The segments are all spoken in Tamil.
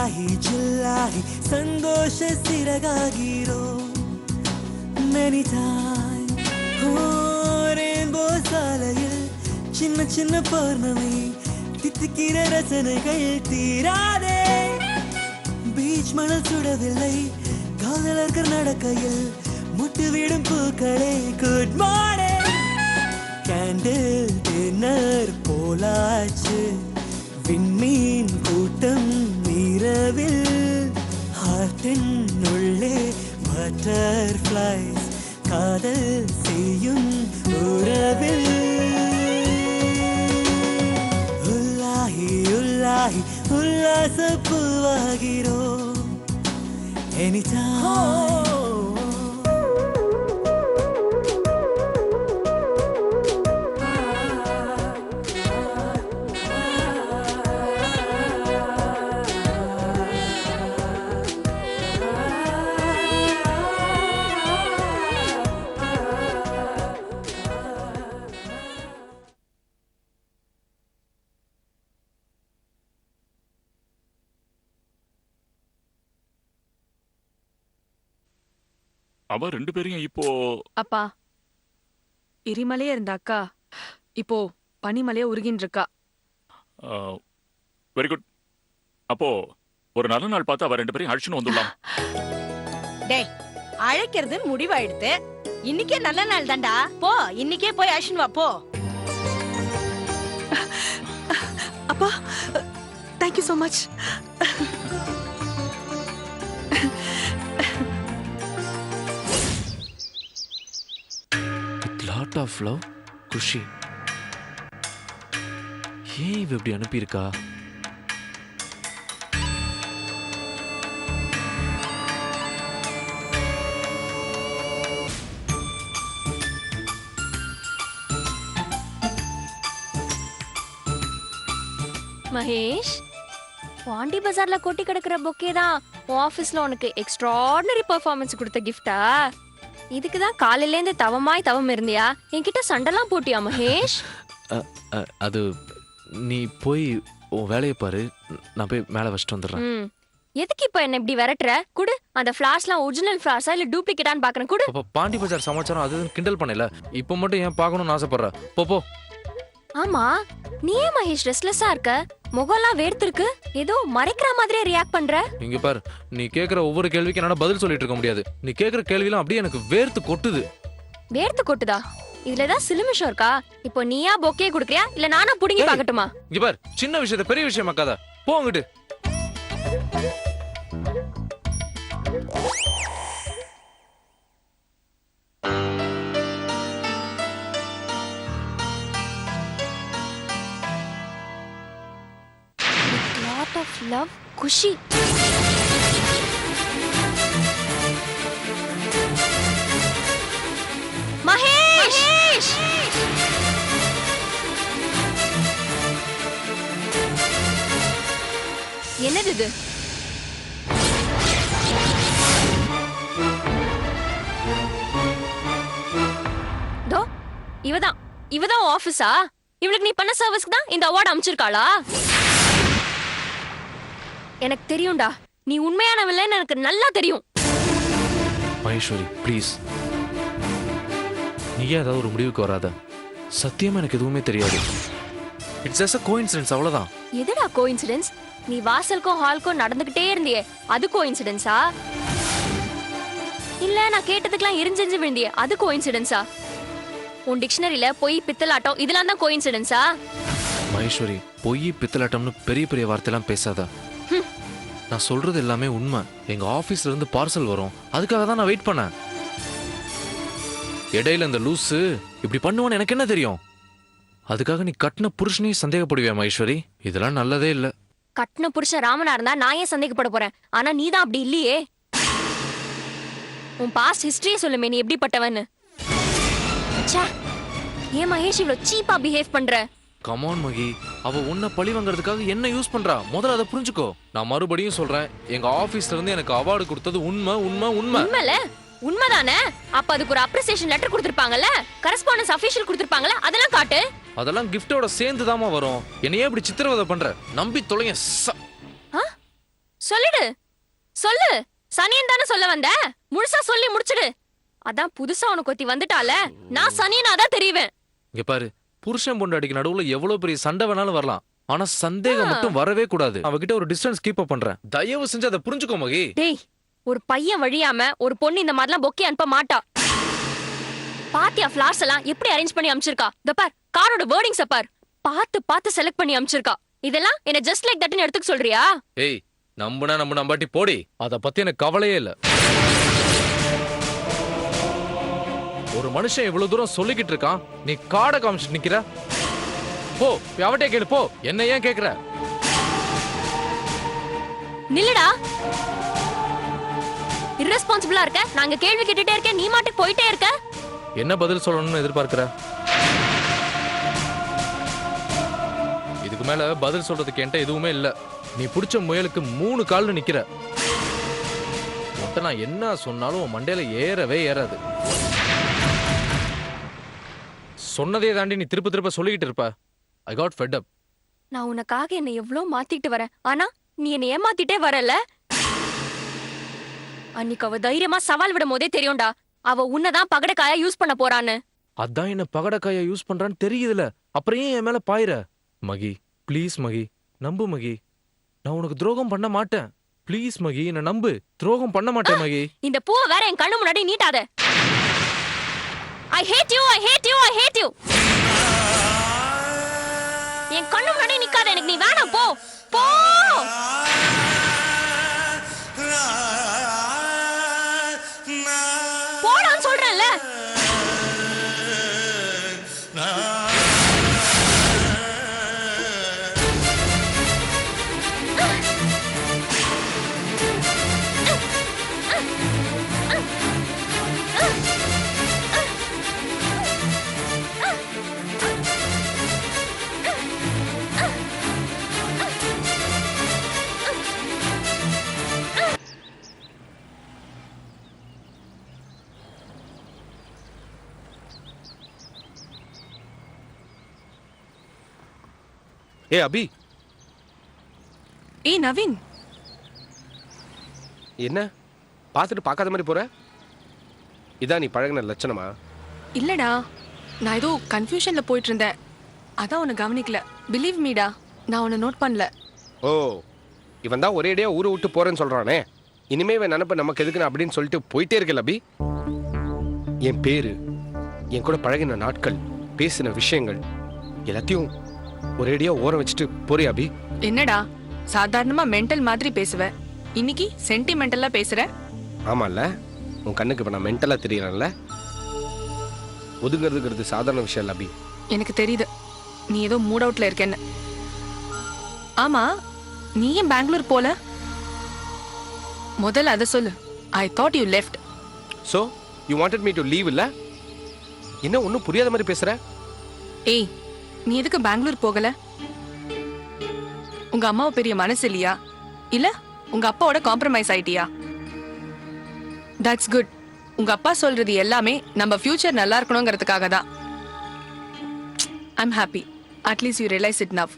ಹುಲ್ಲಾಹಿ ಚಿಲ್ಲಾಹಿ ಸಂತೋಷ ಸಿರಗಾಗಿರೋ many times ரேன்போ சாலையில் சின்ன சின்ன பௌர்ணமி தித்திக்கிற ரசனைகள் தீராதே பீச் மணல் சுடவில்லை காதலர்கள் நடக்கையில் முட்டுவிடும் பூக்களே குட் மார்னிங் கேண்டில் டின்னர் போலாச்சு விண்மீன் கூட்டம் நீரவில் ஹார்ட்டின் உள்ளே பட்டர்ஃப்ளைஸ் காதல் செய்யும் உறவில் உல்லாஹி உல்லாஹி உல்லாச பூவாகிறோ anytime அவ ரெண்டு பேரையும் இப்போ அப்பா எரிமலையே இருந்த அக்கா இப்போ பனிமலையே உருகின்னு இருக்கா. Very good. அப்போ ஒரு நல்ல நாள் பார்த்து அவ ரெண்டு பேரையும் அழைச்சுன்னு வந்துடலாம். டேய் அழைக்கிறது முடிவாயிடுது. இன்னைக்கே நல்ல நாள் தான்டா. போ இன்னைக்கே போய் அழைச்சுன்னு வா போ. அப்பா thank you so much. lot of love குஷி. ஏன் இவ இப்படி அனுப்பியிருக்கா? மகேஷ், பாண்டி பஜார்ல கொட்டி கிடக்குற பொக்கே தான் ஆபீஸ்ல உனக்கு எக்ஸ்ட்ராடினரி பெர்ஃபார்மன்ஸ் கொடுத்த கிஃப்டா? இதுக்குதான் காலையில இருந்து தவம் இருந்தியா? என்கிட்ட சண்டைலாம் போட்டியா மகேஷ்? அது நீ போய் உன் வேலையை பாரு, நான் போய் மேல வச்சிட்டு வந்துடுறேன். எதுக்கு இப்ப என்ன இப்படி விரட்டுற? குடு, அந்த ஃபிளாஷ்லாம் ஒரிஜினல் ஃபிளாஷா இல்ல டூப்ளிகேட்டான்னு பாக்குறேன். குடு. அப்ப பாண்டி பஜார் சமாச்சாரம் அது கிண்டல் பண்ணல, இப்ப மட்டும் ஏன் பார்க்கணும்னு ஆசைப்படுற? போ போ. ஆமா, நீ ஏன் மகேஷ் ரெஸ்ட்லெஸ்ஸா இருக்க? முகம்லாம் வேர்த்திருக்கு, ஏதோ மறைக்கிற மாதிரியே ரியாக்ட் பண்ற. இங்க பாரு, நீ கேக்குற ஒவ்வொரு கேள்விக்கு என்னால பதில் சொல்லிட்டு இருக்க முடியாது. நீ கேக்குற கேள்விலாம் அப்படியே எனக்கு வேர்த்து கொட்டுது. வேர்த்து கொட்டுதா? இதுல ஏதாவது சிலுமிஷம் இருக்கா? இப்போ நீயா பொக்கே குடுக்கறியா இல்ல நானா புடிங்கி பாக்கட்டுமா? இங்க பாரு, சின்ன விஷயத்தை பெரிய விஷயமாக்காத. போ அங்கிட்டு. Lot of love குஷி. மகேஷ், என்னது இது? தோ இவதான் ஆபீஸா? இவளுக்கு நீ பண்ண சர்வீஸ்க்கு தான் இந்த அவார்ட் அமைச்சிருக்காளா? எனக்கு தெரியும்டா, நீ உண்மையானவள்னு எனக்கு நல்லா தெரியும். மகேஸ்வரி ப்ளீஸ், நீயே ஏதாவது ஒரு முடிவுக்கு வராத. சத்தியமா எனக்கு எதுவுமே தெரியாது. இட்ஸ் ஜஸ்ட் a coincidence, அவ்வளவுதான். எதுடா கோஇன்சிடென்ஸ்? நீ வாசலுக்கும் ஹாலுக்கும் நடந்துகிட்டே இருந்தியே, அது கோஇன்சிடென்ஸா? இல்ல நான் கேட்டதுக்கெல்லாம் எரிஞ்செஞ்சு விழுந்தியே, அது கோஇன்சிடென்ஸா? உன் டிக்ஷனரியில பொய் பித்தலாட்டம் இதெல்லாம் தான் கோஇன்சிடென்ஸா? மகேஸ்வரி, பொய் பித்தலாட்டம்னு பெரிய பெரிய வார்த்தையெல்லாம் பேசாத. நான் சொல்றது எல்லாமே உண்மை. எங்க ஆபீஸ்ல இருந்து பார்சல் வரும், அதுக்காக தான் நான் வெயிட் பண்ணேன். இடையில இந்த லூசு இப்படி பண்ணுவான்னு எனக்கு என்ன தெரியும்? அதுக்காக நீ கட்டின புருஷனையும் சந்தேகப்படுவியா மகேஸ்வரி? இதெல்லாம் நல்லதே இல்ல. கட்டின புருஷன் ராமனா இருந்தா நான் ஏன் சந்தேகப்பட போறேன்? ஆனா நீ தான் அப்படி இல்லையே. உன் பாஸ்ட் ஹிஸ்டரியே சொல்லுமே நீ எப்படிப்பட்டவன்னு. ஏன் மகேஷ் இவ்வளவு சீப்பா பிஹேவ் பண்ற? கமான் மகி, அவ உன்னை பழி வாங்குறதுக்காக என்ன யூஸ் பண்றா? முதல்ல அதை புரிஞ்சுக்கோ. நான் மறுபடியும் சொல்றேன், எங்க ஆபீஸ்ல இருந்து எனக்கு அவார்டு கொடுத்தது உண்மை உண்மை உண்மை. உண்மைல உண்மைதானே? அப்ப அதுக்கு ஒரு அப்ரிசியேஷன் லெட்டர் கொடுத்திருப்பாங்கல்ல, கரஸ்பாண்டன்ஸ் அபிஷியல் கொடுத்திருப்பாங்கல, அதெல்லாம் காட்டு. அதெல்லாம் கிஃப்டோட சேர்ந்து தாமா வரும். என்னையே இப்படி சித்திரவதை பண்ற? நம்பி தொலைங்க. சொல்லிடு சொல்லு. சனியன் தானே சொல்ல வந்த, முழுசா சொல்லி முடிச்சிடு. அதான் புதுசா உனக்கு ஒத்தி வந்துட்டால, நான் சனியனா தான் தெரிவேன். இங்க பாரு, புருஷன் பொண்டாட்டிக்கு நடுவுல எவ்வளவு பெரிய சண்டை வேணாலும் வரலாம், ஆனா சந்தேகம் மட்டும் வரவே கூடாது. அவகிட்ட ஒரு டிஸ்டன்ஸ் கீப் அப் பண்றேன், தயவு செஞ்சு அதை புரிஞ்சுக்கோ மகி. டேய், ஒரு பையன் வழியாம ஒரு பொண்ணு இந்த மாதிரிலாம் பொக்கே அனுப்ப மாட்டா. பாத்தியா ஃபிளார்ஸ் எல்லாம் எப்படி அரேஞ்ச் பண்ணி அனுப்பிச்சிருக்கா? இந்த பார், காரோட வேர்டிங்ஸ் பார், பார்த்து பார்த்து செலக்ட் பண்ணி அனுப்பிச்சிருக்கா. இதெல்லாம் என்ன ஜஸ்ட் லைக் தட்னு எடுத்துக்க சொல்றியா? ஏய், நம்புனா நம்ம நம்பாட்டி போடி, அத பத்தி எனக்கு கவலையே இல்ல. ஒரு மனுஷன் இவ்வளவு தூரம் சொல்லிக்கிட்டு இருக்கான், நீ காடை காமிச்சிட்டு நிக்கிற. போ, அவட்டே கேளு போ, என்ன ஏன் கேக்குற? நில்லுடா, irresponsible-ஆ இருக்க. நாங்க கேள்வி கேட்டுட்டே இருக்கேன், நீ மாட்டுக்கு போயிட்டே இருக்க. என்ன பதில் சொல்லணும்னு எதிர்பார்க்கிற? இதுக்கு மேல பதில் சொல்றதுக்கு என்கிட்ட எதுவுமே இல்ல. நீ புடிச்ச முயலுக்கு 3 கால்ல நிக்கிற. நான் என்ன சொன்னாலும் உன் மண்டையில ஏறவே ஏறாது. சொன்னதே தாண்டி நீ திருப்ப திருப்ப சொல்லிக்கிட்டு இருப்ப. I got fed up. நான் உனக்காக என்ன எவ்வளவு மாத்திட்டு வரேன், ஆனா நீ என்ன ஏமாத்திட்டே வரல. அன்னைக்கு அவ தைரியமா சவால் விடும் போதே தெரியும்டா, அவ உன்னதான் பகடக்காயா யூஸ் பண்ண போறான்னு. அதான் என்ன பகடக்காயா யூஸ் பண்றான்னு தெரியுதுல, அப்புறம் ஏன் என் மேல பாயிர? மகி ப்ளீஸ் மகி, நம்பு மகி, நான் உனக்கு துரோகம் பண்ண மாட்டேன். ப்ளீஸ் மகி, என்ன நம்பு, துரோகம் பண்ண மாட்டேன் மகி. இந்த பூவை வேற என் கண்ணு முன்னாடி நீட்டாத. I hate you, I hate you, I hate you. என் கண்ணு முன்னாடி நிக்காத, எனக்கு நீ வேணாம், போ போ. போடான்னு சொல்றேன்ல. ஏ அபி. ஏய் நவீன், என்ன பார்த்துட்டு பார்க்காத மாதிரி போற? இதான் நீ பழகின லட்சணமா? இல்லடா, நான் ஏதோ கன்ஃபியூஷன்ல போயிட்டு இருந்தேன், அதான் உன்னை கவனிக்கல. பிலீவ் மீடா, நான் உன்னை நோட் பண்ணல. ஓ, இவன் தான் ஒரேடியா ஊரை விட்டு போறேன்னு சொல்றானே, இனிமே இவன் நினைப்ப நமக்கு எதுக்குன்னு அப்படின்னு சொல்லிட்டு போயிட்டே இருக்கல அபி. என் பேரு, என் கூட பழகின நாட்கள், பேசின விஷயங்கள் எல்லாத்தையும் ஒரேடியா ஓரம் வச்சுட்டு போறியா அபி? என்னடா சாதாரணமா மென்டல் மாதிரி பேசுவ, இன்னைக்கு சென்டிமெண்டலா பேசுற? ஆமால்ல, உன் கண்ணுக்கு இப்ப நான் மென்டலா தெரியறேன்ல. ஒதுங்கிறதுங்கிறது சாதாரண விஷயம் இல்ல அபி. எனக்கு தெரியுது நீ ஏதோ மூட் அவுட்ல இருக்கேன்னு. ஆமா, நீ ஏன் பெங்களூர் போல? முதல்ல அதை சொல்லு. I thought you left. So you wanted me to leave இல்ல? என்ன ஒன்னும் புரியாத மாதிரி பேசுற? ஏய், நீ எதுக்கு பெங்களூர் போகல? உங்க அம்மாவை பெரிய மனசு இல்லையா, இல்ல உங்க அப்பாவோட காம்ப்ரமைஸ் ஆயிட்டியா? That's good. உங்க அப்பா சொல்றது எல்லாமே நம்ம ஃபியூச்சர் நல்லா இருக்கணுங்கிறதுக்காக தான். I'm happy, at least you realise it now.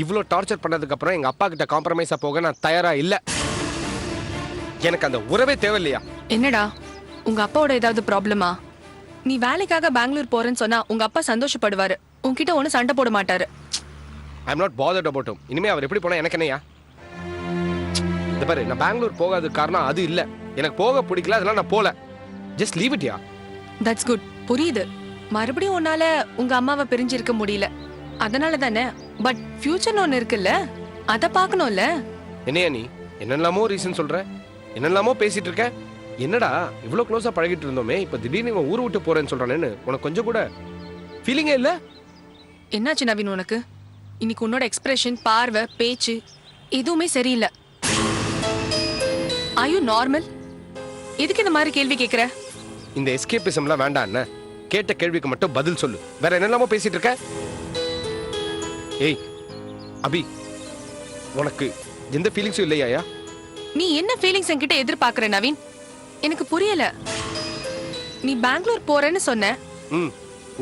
இவ்ளோ டார்ச்சர் பண்ணதுக்கு அப்புறம் எங்க அப்பா கிட்ட காம்ப்ரமைஸா போக நான் தயாரா இல்ல. எனக்கு அந்த உறவே தேவையில்லையா? என்னடா, உங்க அப்பாவோட ஏதாவது ப்ராப்ளமா? நீ வேலைக்காக பெங்களூர் போறேன்னு சொன்னா உங்க அப்பா சந்தோஷப்படுவாரு, உன்கிட்ட ஒண்ணு சண்டை போட மாட்டாரு. I'm not bothered about him. இனிமே அவர் எப்படி போனா எனக்கு என்னையா? இந்த பாரு, நான் பெங்களூர் போகாத காரணம் அது இல்ல, எனக்கு போக பிடிக்கல, அதனால நான் போல. Just leave it yeah. That's good, புரியுது. மறுபடியும் உன்னால உங்க அம்மாவை பிரிஞ்சிருக்க முடியல, அதனால தானே. பட் ஃபியூச்சர்னு ஒண்ணு இருக்குல்ல, அத பாக்கணும்ல. என்னையா நீ என்னெல்லாமோ ரீசன் சொல்ற, என்னெல்லாமோ பேசிட்டு இருக்க. என்னடா இவ்வளவு க்ளோஸா பழகிட்டு இருந்தோமே, இப்ப திடீர்னு இவன் ஊரை விட்டு போறேன்னு சொல்றானேன்னு உனக்கு கொஞ்சம் கூட ஃபீலிங்கே இல்ல? என்னாச்சு நவீன் உனக்கு? இன்னைக்கு உன்னோட எக்ஸ்பிரஷன், பார்வை, பேச்சு எதுவுமே சரியில்லை. Are you normal? எதுக்கு இந்த மாதிரி கேள்வி கேக்குற? இந்த எஸ்கேபிசம்லாம் வேண்டாம். என்ன கேட்ட கேள்விக்கு மட்டும் பதில் சொல்லு, வேற என்னெல்லாமோ பேசிட்டு இருக்க. ஏய் அபி, உனக்கு எந்த ஃபீலிங்ஸும் இல்லையா? நீ என்ன ஃபீலிங்ஸ் என்கிட்ட எதிர்பார்க்கற நவீன்? எனக்கு புரியல. நீ பெங்களூர் போறேன்னு சொன்ன,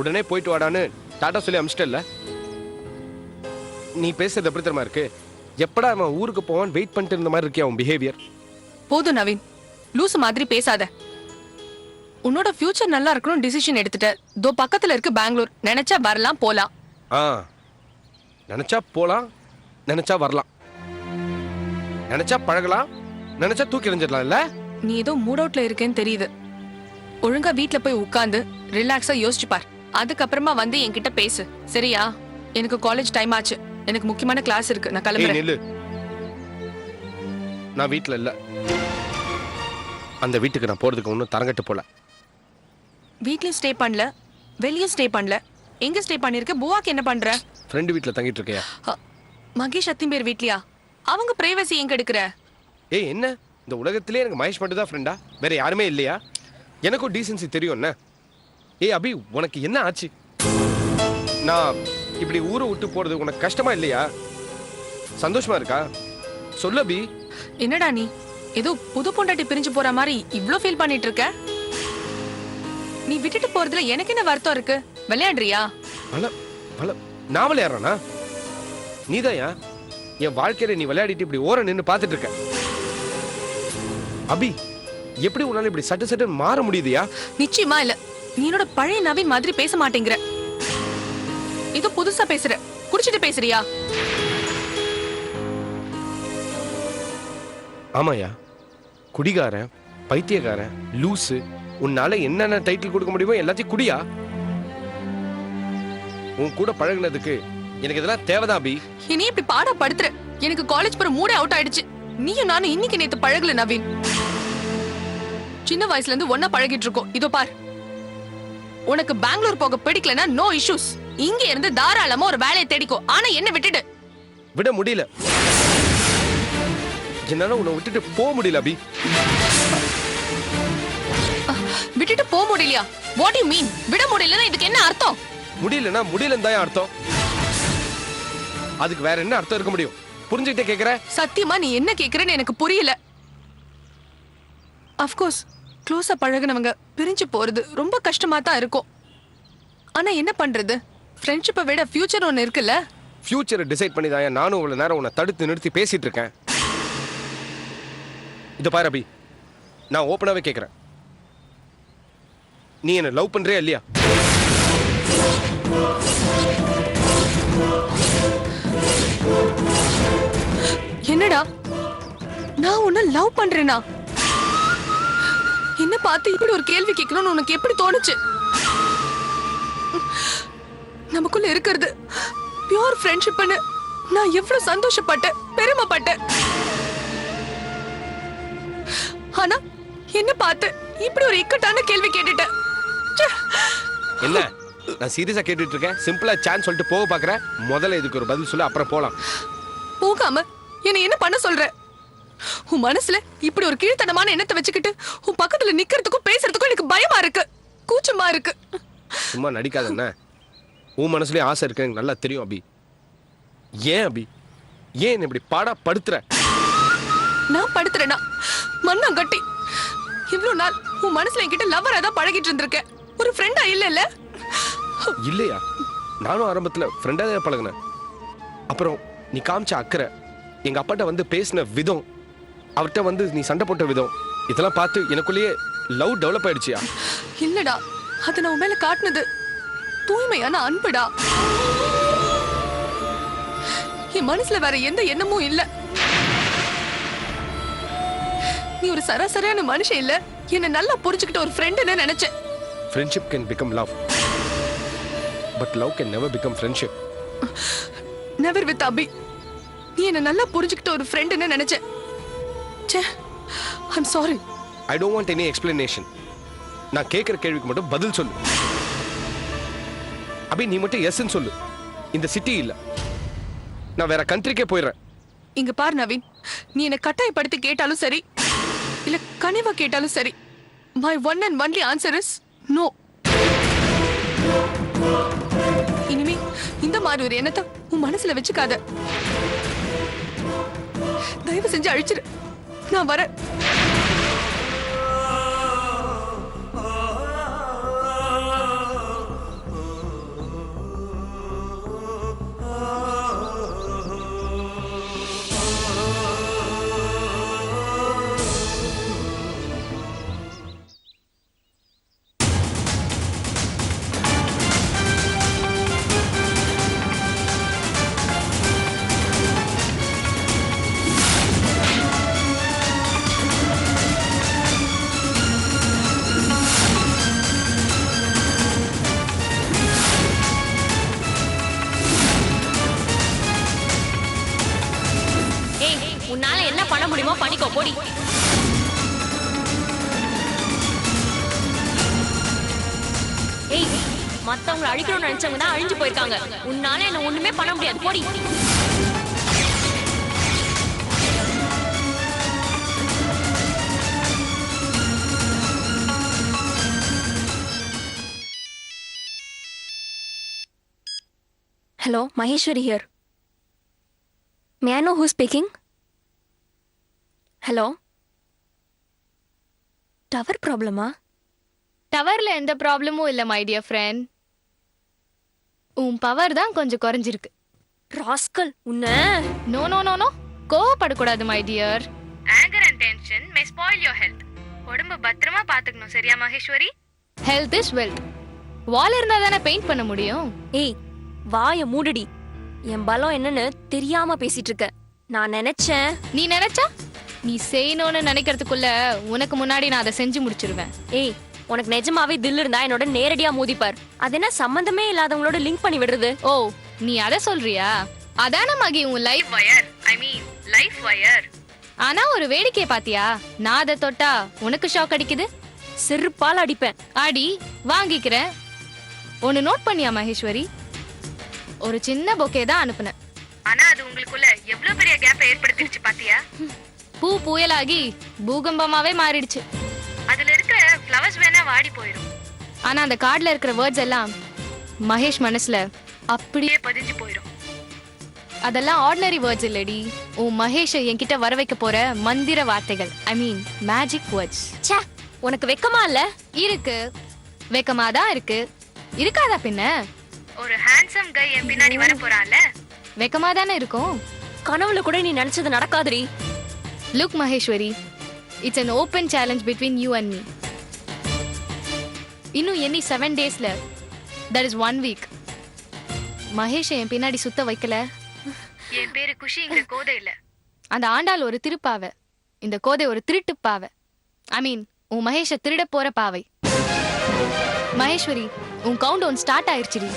உடனே போயிட்டு வாடான்னு டாடா சொல்லி அமிச்சிட்டல்ல. நீ பேசுறது எப்படி தெரியுமா இருக்கு? எப்படா அவன் ஊருக்கு போவான் வெயிட் பண்ணிட்டு இருந்த மாதிரி இருக்கியா உன் பிஹேவியர்? போதும் நவீன், லூசு மாதிரி பேசாத. உன்னோட ஃபியூச்சர் நல்லா இருக்கணும் டிசிஷன் எடுத்துட்ட. தோ பக்கத்துல இருக்கு பெங்களூர், நினைச்சா வரலாம் போலாம். ஆ, நினைச்சா போலாம், நினைச்சா வரலாம், நினைச்சா பழகலாம், நினைச்சா தூக்கி எறிஞ்சிடலாம். இல்ல நீ ஏதோ மூட் அவுட்ல இருக்கேன்னு தெரியுது. ஒழுங்கா வீட்ல போய் உட்கார்ந்து ரிலாக்ஸா யோசிச்சு பார். அதுக்கப்புறமா வந்து என்கிட்ட பேசு, சரியா? எனக்கு காலேஜ் டைம் ஆச்சு, எனக்கு முக்கியமான கிளாஸ் இருக்கு, நான் ஏய் கிளம்புறேன். நில்லு. நான் வீட்ல இல்ல. அந்த வீட்டுக்கு நான் போறதுக்கு ஒன்றும் தரங்கட்டு போல. வீட்லயும் ஸ்டே பண்ணல, வெளியும் ஸ்டே பண்ணல. எங்க ஸ்டே பண்ணிருக்க? புவாக்கு என்ன பண்ற? ஃப்ரெண்டு வீட்ல தங்கிட்டு இருக்கியா? மகேஷ் அத்திம்பேர் வீட்லயா? அவங்க பிரைவசி எங்க எடுக்கிற? ஏய் என்ன, இந்த உலகத்திலே எனக்கு மகேஷ் மட்டும் தான் ஃப்ரெண்டா? வேற யாருமே இல்லையா? எனக்கும் டீசென்சி தெரியும் என்ன? ஏய் அபி, உனக்கு என்ன ஆச்சு? நான் இப்படி ஊரை விட்டு போறது உனக்கு கஷ்டமா இல்லையா? சந்தோஷமா இருக்கா? சொல்லு அபி. என்னடா நீ ஏதோ புது பொண்டாட்டி பிரிஞ்சு போற மாதிரி இவ்ளோ ஃபீல் பண்ணிட்டு இருக்க? நீ விட்டுட்டு போறதுல எனக்கு என்ன வருத்தம் இருக்கு? விளையாடுறியா? நான் விளையாடுறேனா? நீதாயா என் வாழ்க்கையில நீ விளையாடிட்டு இப்படி ஓர நின்னு பாத்துட்டு இருக்க. அபி, எப்படி உன்னால இப்படி சட்டு சட்டு மாற முடியுதுயா? நிச்சயமா இல்ல. நீ என்னோட பழைய நவீன் மாதிரி பேச மாட்டேங்கிற. ஏதோ புதுசா பேசுற. குடிச்சிட்டு பேசுறியா? ஆமாயா, குடிகாரன், பைத்தியக்காரன், லூசு, உன்னால என்னென்ன டைட்டில் கொடுக்க முடியுமோ எல்லாத்தையும் குடியா. உன் கூட பழகுனதுக்கு எனக்கு இதெல்லாம் தேவைதான் அபி. இனி இப்படி பாடா படுத்துற. எனக்கு காலேஜ் போற மூடே அவுட் ஆயிடுச்சு. நீயும் நானும் இன்னைக்கு நேத்து பழகல நவீன். சின்ன வயசுல இருந்து ஒன்னா பழகிட்டு இருக்கோம். இதோ பார், உனக்கு பெங்களூர் போக பிடிக்கலனா நோ இஷ்யூஸ். இங்க இருந்து தாராளமா ஒரு வேலையை தேடிக்கோ. ஆனா என்ன விட்டுடு. விட முடியல. என்னால உன்னை விட்டுட்டு போக முடியல அபி. விட்டுட்டு போக முடியலையா? What you mean? விட முடியலன்னா இதுக்கு என்ன அர்த்தம்? முடியலன்னா முடியலன்னு தான் அர்த்தம். அதுக்கு வேற என்ன அர்த்தம் இருக்க முடியும்? புரிஞ்சுக்கிட்டே கேக்குற? சத்தியமா நீ என்ன கேக்குறன்னு எனக்கு புரியல. அஃப்கோர்ஸ் க்ளோஸா பழகுனவங்க பிரிஞ்சு போறது ரொம்ப கஷ்டமா தான் இருக்கும். ஆனா என்ன பண்றது? ஃப்ரெண்ட்ஷிப்பை விட ஃபியூச்சர் ஒன்னு இருக்குல்ல. ஃபியூச்சரை டிசைட் பண்ணி தான் நானும் இவ்வளவு நேரம் உன்னை தடுத்து நிறுத்தி பேசிட்டு இருக்கேன். இத பாரு அபி, நான் ஓப்பனாவே கேக்குறேன். நீ என்ன லவ் பண்றியா இல்லையா? என்னடா, நான் உன்னை லவ் பண்றேனா? என்ன பார்த்து இப்படி ஒரு கேள்வி கேட்கணும்னு உனக்கு எப்படி தோணுச்சு? நமக்குள்ள இருக்கிறது பியூர் ஃப்ரெண்ட்ஷிப்னு நான் எவ்வளவு சந்தோஷப்பட்டேன், பெருமைப்பட்டேன். ஆனா என்ன பார்த்து இப்படி ஒரு இக்கட்டான கேள்வி கேட்டுட்டேன். ச்சே. என்ன, நான் சீரியஸா கேட்டுட்டு இருக்கேன். சிம்பிளா சான்ஸ் சொல்லிட்டு போக பாக்குறேன். முதல்ல இதுக்கு ஒரு பதில் சொல்லு, அப்புறம் போலாம். போகாம என்ன என்ன பண்ண சொல்ற? உன் மனசுல இப்படி ஒரு கீழ்த்தனமான எண்ணத்தை வச்சுக்கிட்டு உன் பக்கத்துல நிக்கிறதுக்கும் பேசுறதுக்கும் எனக்கு பயமா இருக்கு, கூச்சமா இருக்கு. சும்மா நடிக்காத. என்ன, உன் மனசுலயே ஆசை இருக்கு எனக்கு நல்லா தெரியும் அபி. ஏன் அபி, ஏன் இப்படி பாடா படுத்துற? நான் படுத்துறேனா? மண்ணா கட்டி இவ்வளவு நாள் உன் மனசுல என்கிட்ட லவ்வரா தான் பழகிட்டு இருந்திருக்க, ஒரு ஃப்ரெண்டா இல்ல? இல்லையா? நானும் ஆரம்பத்துல ஃப்ரெண்டா தான் பழகினேன். அப்புறம் நீ காமிச்ச அக்கறை, எங்க அப்பாட்ட வந்து பேசின விதம், அவர்கிட்ட வந்து நீ சண்டை போட்ட விதம், இதெல்லாம் பார்த்து எனக்குள்ளேயே லவ் டெவலப் ஆயிடுச்சியா? இல்லடா, அது நான் உன் மேல காட்டுனது தூய்மையான அன்புடா. என் மனசுல வேற எந்த எண்ணமும் இல்ல. நீ ஒரு சராசரியான மனுஷன் இல்ல, என்ன நல்லா புரிஞ்சுக்கிட்ட ஒரு ஃப்ரெண்டுன்னு நினைச்சேன். Friendship can become love, but love can never become friendship. Never with Abhi. நீ என்ன நல்லா புரிஞ்சுக்கிட்ட ஒரு ஃப்ரெண்டுன்னு நினைச்சேன். ச்சே, I'm sorry. I don't want any explanation. நான் கேட்கிற கேள்விக்கு மட்டும் பதில் சொல்லு அபி. நீ மட்டும் எஸ்ன்னு சொல்லு. இந்த சிட்டி இல்ல, நான் வேற கண்ட்ரிக்கே போயிடுறேன். இங்க பார் நவீன், நீ என்ன கட்டாயப்படுத்தி கேட்டாலும் சரி, இல்ல கனிவா கேட்டாலும் சரி, my one and only answer is no. இனிமே இந்த மாதிரி ஒரு எண்ணத்தை உன் மனசுல வச்சுக்காத. தயவு செஞ்சு அழிச்சிரு. நான் வரேன். உன்னால என்ன பண்ண முடியுமோ பண்ணிக்கோ போடி. ஏய், மத்தவங்களை அழிக்கணும்னு நினைச்சவங்க தான் அழிஞ்சு போயிருக்காங்க. உன்னால என்ன ஒண்ணுமே பண்ண முடியாது போடி. Hello, Maheswari here. May I know who speaking? Hello, tower ப்ராப்ளமா? டவர்ல எந்த ப்ராப்ளமும் இல்ல மை டியர் ஃப்ரெண்ட். உன் பவர் தான் கொஞ்சம் குறைஞ்சிருக்கு. ராஸ்கல், உன்ன நோ நோ நோ நோ, கோவப்படக்கூடாது my dear. Anger and tension may spoil your health. உடம்ப பத்திரமா பாத்துக்கணும், சரியா Maheswari? Health is wealth. Wall இருந்தா தானே பெயிண்ட் பண்ண முடியும். ஏய், வாய மூடுடி. என் பலம் என்னன்னு தெரியாம பேசிட்டு இருக்க. நான் நினைச்சேன். நீ நினைச்சா நீ செய்யணும்னு நினைக்கிறதுக்குள்ள உனக்கு முன்னாடி நான் அதை செஞ்சு முடிச்சிருவேன். ஏய், உனக்கு நிஜமாவே தில் இருந்தா என்னோட நேரடியா மோதிப்பார். அது என்ன சம்பந்தமே இல்லாதவங்களோட லிங்க் பண்ணி விடுறது? ஓ, நீ அத சொல்றியா? அதான மகி உன் லைஃப் வயர். ஐ மீன் லைஃப் வயர். ஆனா ஒரு வேடிக்கை பாத்தியா? நான் அதை தொட்டா உனக்கு ஷாக் அடிக்குது. செருப்பால் அடிப்பேன். ஆடி வாங்கிக்கிறேன். ஒன்னு நோட் பண்ணியா மகேஸ்வரி? ஒரு சின்ன பொக்கே தான் அனுப்புனேன். ஆனா அது உங்களுக்குள்ள எவ்வளவு பெரிய கேப் ஏற்படுத்திடுச்சு பாத்தியா? பூ புயலாகி பூகம்பமாவே மாறிடுச்சு. அதுல இருக்கிற ஃப்ளவர்ஸ் வேணா வாடி போயிடும். ஆனா அந்த கார்டுல இருக்கிற வேர்ட்ஸ் எல்லாம் மகேஷ் மனசுல அப்படியே பதிஞ்சு போயிடும். அதெல்லாம் ஆர்டினரி வேர்ட்ஸ் இல்லடி, உன் மகேஷை என்கிட்ட வர வைக்க போற மந்திர வார்த்தைகள். ஐ மீன் மேஜிக் வேர்ட்ஸ். ச்சே, உனக்கு வெக்கமா இல்ல? இருக்கு, வெக்கமாதான் இருக்கு. இருக்காதா பின்ன? ஒரு ஹேண்ட்ஸம் கை என் பின்னாடி வர போறான்ல, வெக்கமா தானே இருக்கும். கனவுல கூட நீ நினைச்சது நடக்காதுரி. Look Maheswari, it's an open challenge between you and me. இன்னும் எண்ணி 7 daysல, that is 1 week, மகேஷை என் பின்னாடி சுத்த வைக்கல, என் பேரு குஷி இங்க கோதை இல்ல. அந்த ஆண்டாள் ஒரு திருப்பாவை, இந்த கோதை ஒரு திருட்டு பாவை. ஐ மீன் உன் மகேஷை திருட போற பாவை. மகேஸ்வரி, உன் கவுண்ட் டவுன் ஸ்டார்ட் ஆயிருச்சுடி.